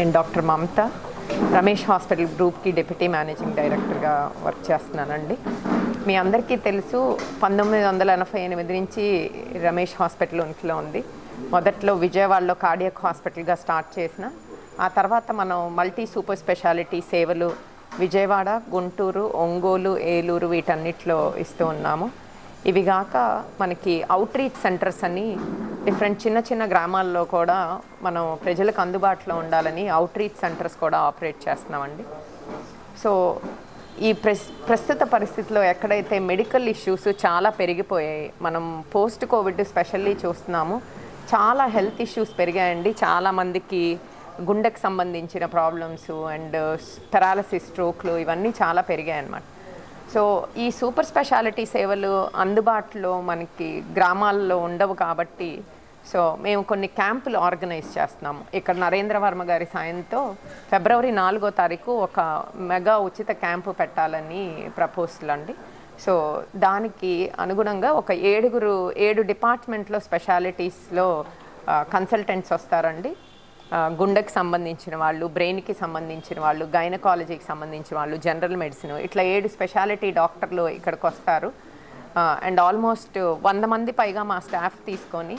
నేను డాక్టర్ మమత రమేష్ హాస్పిటల్ గ్రూప్కి deputy managing డైరెక్టర్గా వర్క్ చేస్తున్నానండి. మీ అందరికీ తెలుసు 1988 నుంచి రమేష్ హాస్పిటల్ ఉనికిలో ఉంది. మొదట్లో విజయవాడలో కార్డియాక్ హాస్పిటల్గా స్టార్ట్ చేసిన ఆ తర్వాత మనం మల్టీ సూపర్ స్పెషాలిటీ సేవలు విజయవాడ, గుంటూరు, ఒంగోలు, ఏలూరు వీటన్నిటిలో ఇస్తూ ఉన్నాము. ఇవి కాక మనకి అవుట్ రీచ్ సెంటర్స్ అని డిఫరెంట్ చిన్న చిన్న గ్రామాల్లో కూడా మనం ప్రజలకు అందుబాటులో ఉండాలని అవుట్ రీచ్ సెంటర్స్ కూడా ఆపరేట్ చేస్తున్నామండి. సో ఈ ప్రస్తుత పరిస్థితిలో ఎక్కడైతే మెడికల్ ఇష్యూస్ చాలా పెరిగిపోయాయి, మనం పోస్ట్ కోవిడ్ స్పెషల్లీ చూస్తున్నాము, చాలా హెల్త్ ఇష్యూస్ పెరిగాయండి. చాలామందికి గుండెకు సంబంధించిన ప్రాబ్లమ్స్ అండ్ పెరాలసిస్, స్ట్రోక్లు ఇవన్నీ చాలా పెరిగాయి అన్నమాట. సో ఈ సూపర్ స్పెషాలిటీ సేవలు అందుబాటులో మనకి గ్రామాల్లో ఉండవు కాబట్టి సో మేము కొన్ని క్యాంపులు ఆర్గనైజ్ చేస్తున్నాము. ఇక్కడ నరేంద్ర వర్మ గారి సాయంతో ఫిబ్రవరి 4వ తారీఖు ఒక మెగా ఉచిత క్యాంపు పెట్టాలని ప్రపోజల్ అండి. సో దానికి అనుగుణంగా ఒక 7 డిపార్ట్మెంట్లో స్పెషాలిటీస్లో కన్సల్టెంట్స్ వస్తారండి. గుండెకి సంబంధించిన వాళ్ళు, బ్రెయిన్కి సంబంధించిన వాళ్ళు, గైనకాలజీకి సంబంధించిన వాళ్ళు, జనరల్ మెడిసిన్, ఇట్లా 7 స్పెషాలిటీ డాక్టర్లు ఇక్కడికి వస్తారు. అండ్ ఆల్మోస్ట్ 100 మంది పైగా మా స్టాఫ్ తీసుకొని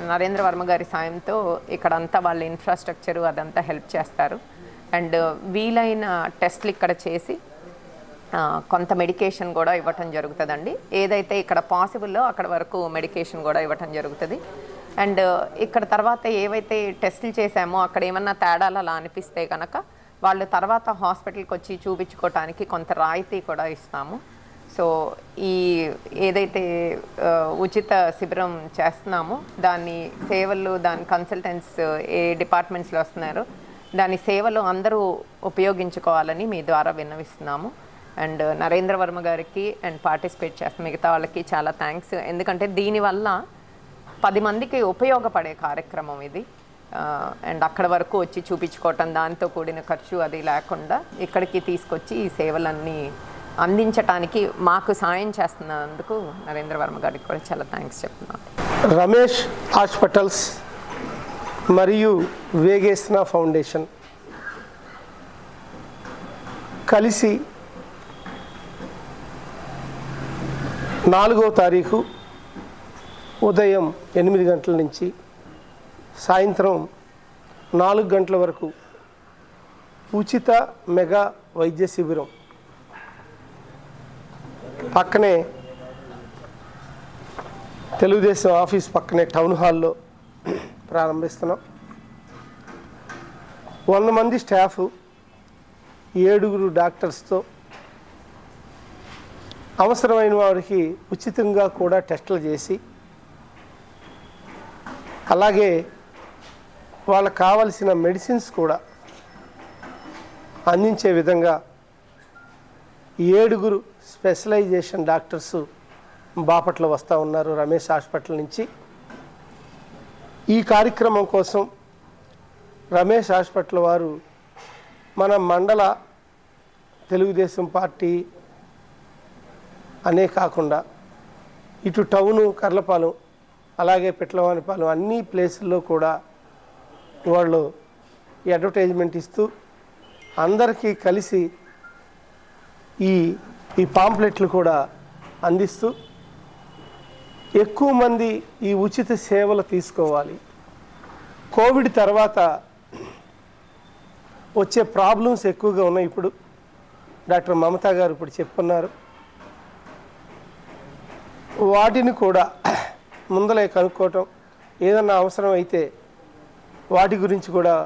నరేంద్ర వర్మ గారి సాయంతో ఇక్కడంతా వాళ్ళ ఇన్ఫ్రాస్ట్రక్చరు అదంతా హెల్ప్ చేస్తారు. అండ్ వీలైన టెస్ట్లు ఇక్కడ చేసి కొంత మెడికేషన్ కూడా ఇవ్వటం జరుగుతుందండి. ఏదైతే ఇక్కడ పాసిబుల్లో అక్కడ వరకు మెడికేషన్ కూడా ఇవ్వటం జరుగుతుంది. అండ్ ఇక్కడ తర్వాత ఏవైతే టెస్టులు చేసామో అక్కడ ఏమన్నా తేడాలు అలా అనిపిస్తే కనుక వాళ్ళు తర్వాత హాస్పిటల్కి వచ్చి చూపించుకోవటానికి కొంత రాయితీ కూడా ఇస్తాము. సో ఈ ఏదైతే ఉచిత శిబిరం చేస్తున్నామో దాని సేవలు, దాని కన్సల్టెంట్స్ ఏ డిపార్ట్మెంట్స్లో వస్తున్నారో దాని సేవలు అందరూ ఉపయోగించుకోవాలని మీ ద్వారా విన్నవిస్తున్నాము. అండ్ నరేంద్ర వర్మ గారికి అండ్ పార్టిసిపేట్ చేస్తున్న మిగతా వాళ్ళకి చాలా థ్యాంక్స్. ఎందుకంటే దీనివల్ల 10 మందికి ఉపయోగపడే కార్యక్రమం ఇది. అండ్ అక్కడ వరకు వచ్చి చూపించుకోవటం, దాంతో కూడిన ఖర్చు అది లేకుండా ఇక్కడికి తీసుకొచ్చి ఈ సేవలన్నీ అందించటానికి మాకు సాయం చేస్తున్నందుకు నరేంద్ర వర్మ గారికి కూడా చాలా థ్యాంక్స్ చెప్తున్నాను. రమేష్ హాస్పిటల్స్ మరియు వేగేస్నా ఫౌండేషన్ కలిసి 4వ తారీఖు ఉదయం 8 గంటల నుంచి సాయంత్రం 4 గంటల వరకు ఉచిత మెగా వైద్య శిబిరం పక్కనే తెలుగుదేశం ఆఫీస్ పక్కనే టౌన్ హాల్లో ప్రారంభిస్తున్నాం. 100 మంది స్టాఫ్, 7 డాక్టర్స్తో అవసరమైన వారికి ఉచితంగా కూడా టెస్టులు చేసి అలాగే వాళ్ళకు కావలసిన మెడిసిన్స్ కూడా అందించే విధంగా 7 స్పెషలైజేషన్ డాక్టర్స్ బాపట్ల వస్తూ ఉన్నారు రమేష్ హాస్పిటల్ నుంచి. ఈ కార్యక్రమం కోసం రమేష్ హాస్పిటల్ వారు మన మండల తెలుగుదేశం పార్టీ అనే కాకుండా ఇటు టౌను, కర్లపాలెం, అలాగే పిట్లవానిపాలెం అన్ని ప్లేసుల్లో కూడా వాళ్ళు అడ్వర్టైజ్మెంట్ ఇస్తూ అందరికీ కలిసి ఈ పాంప్లెట్లు కూడా అందిస్తూ ఎక్కువ మంది ఈ ఉచిత సేవలు తీసుకోవాలి. కోవిడ్ తర్వాత వచ్చే ప్రాబ్లమ్స్ ఎక్కువగా ఉన్నాయి. ఇప్పుడు డాక్టర్ మమతా గారు ఇప్పుడు చెప్పున్నారు. వాటిని కూడా ముందలే కనుక్కోవటం, ఏదన్నా అవసరం అయితే వాటి గురించి కూడా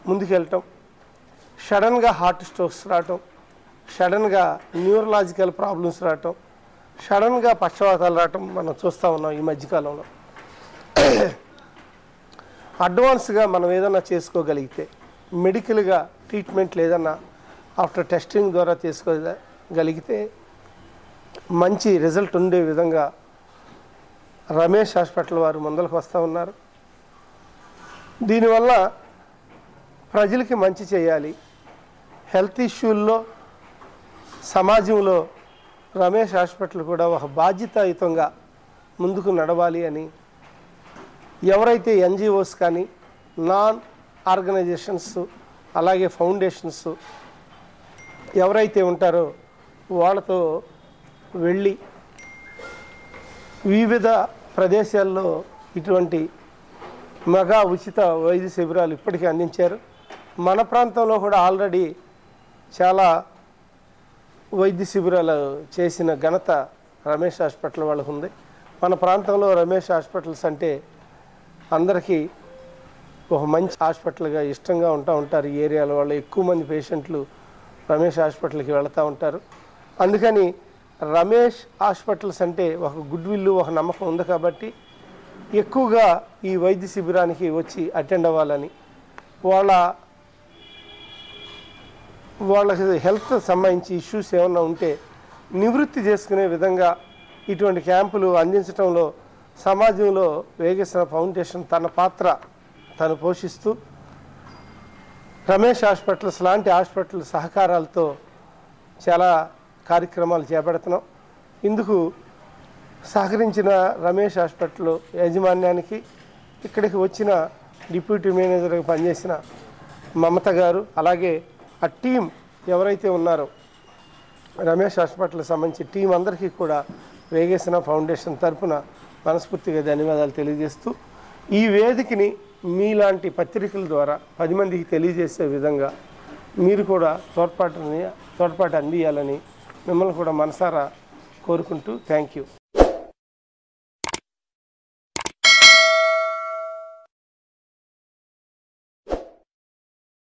ముందుకెళ్ళటం, సడన్గా హార్ట్ స్ట్రోక్స్ రావటం, సడన్గా న్యూరలాజికల్ ప్రాబ్లమ్స్ రావటం, సడన్గా పక్షవాతాలు రావటం మనం చూస్తూ ఉన్నాం ఈ మధ్యకాలంలో. అడ్వాన్స్గా మనం ఏదన్నా చేసుకోగలిగితే, మెడికల్గా ట్రీట్మెంట్ ఏదన్నా ఆఫ్టర్ టెస్టింగ్ ద్వారా తీసుకోగలిగితే మంచి రిజల్ట్ ఉండే విధంగా రమేష్ హాస్పిటల్ వారు ముందరకు వస్తూ ఉన్నారు. దీనివల్ల ప్రజలకి మంచి చేయాలి. హెల్త్ ఇష్యూల్లో సమాజంలో రమేష్ హాస్పిటల్ కూడా ఒక బాధ్యతాయుతంగా ముందుకు నడవాలి అని ఎవరైతే ఎన్జిఓస్ కానీ నాన్ ఆర్గనైజేషన్స్ అలాగే ఫౌండేషన్స్ ఎవరైతే ఉంటారో వాళ్ళతో వెళ్ళి వివిధ ప్రదేశాల్లో ఇటువంటి మెగా ఉచిత వైద్య శిబిరాలు ఇప్పటికీ అందించారు. మన ప్రాంతంలో కూడా ఆల్రెడీ చాలా వైద్య శిబిరాలు చేసిన ఘనత రమేష్ హాస్పిటల్ వాళ్ళకు ఉంది. మన ప్రాంతంలో రమేష్ హాస్పిటల్స్ అంటే అందరికీ ఒక మంచి హాస్పిటల్గా ఇష్టంగా ఉంటారు. ఈ ఏరియాలో వాళ్ళు ఎక్కువ మంది పేషెంట్లు రమేష్ హాస్పిటల్కి వెళుతూ ఉంటారు. అందుకని రమేష్ హాస్పిటల్స్ అంటే ఒక గుడ్ విల్, ఒక నమ్మకం ఉంది కాబట్టి ఎక్కువగా ఈ వైద్య శిబిరానికి వచ్చి అటెండ్ అవ్వాలని, వాళ్ళకి హెల్త్ సంబంధించి ఇష్యూస్ ఏమన్నా ఉంటే నివృత్తి చేసుకునే విధంగా ఇటువంటి క్యాంపులు అందించడంలో సమాజంలో వేగేశ్వర ఫౌండేషన్ తన పాత్ర తను పోషిస్తూ రమేష్ హాస్పిటల్స్ లాంటి హాస్పిటల్ సహకారాలతో చాలా కార్యక్రమాలు చేపడుతున్నాం. ఇందుకు సహకరించిన రమేష్ హాస్పిటల్ యాజమాన్యానికి, ఇక్కడికి వచ్చిన డిప్యూటీ మేనేజర్గా పనిచేసిన మమత గారు, అలాగే ఆ టీం ఎవరైతే ఉన్నారో రమేష్ హాస్పిటల్కి సంబంధించి టీం అందరికీ కూడా వేగేశ్వర ఫౌండేషన్ తరఫున మనస్ఫూర్తిగా ధన్యవాదాలు తెలియజేస్తూ, ఈ వేదికని మీలాంటి పత్రికల ద్వారా 10 మందికి తెలియజేసే విధంగా మీరు కూడా తోడ్పాటు అందియాలని మిమ్మల్ని కూడా మనసారా కోరుకుంటూ థ్యాంక్ యూ.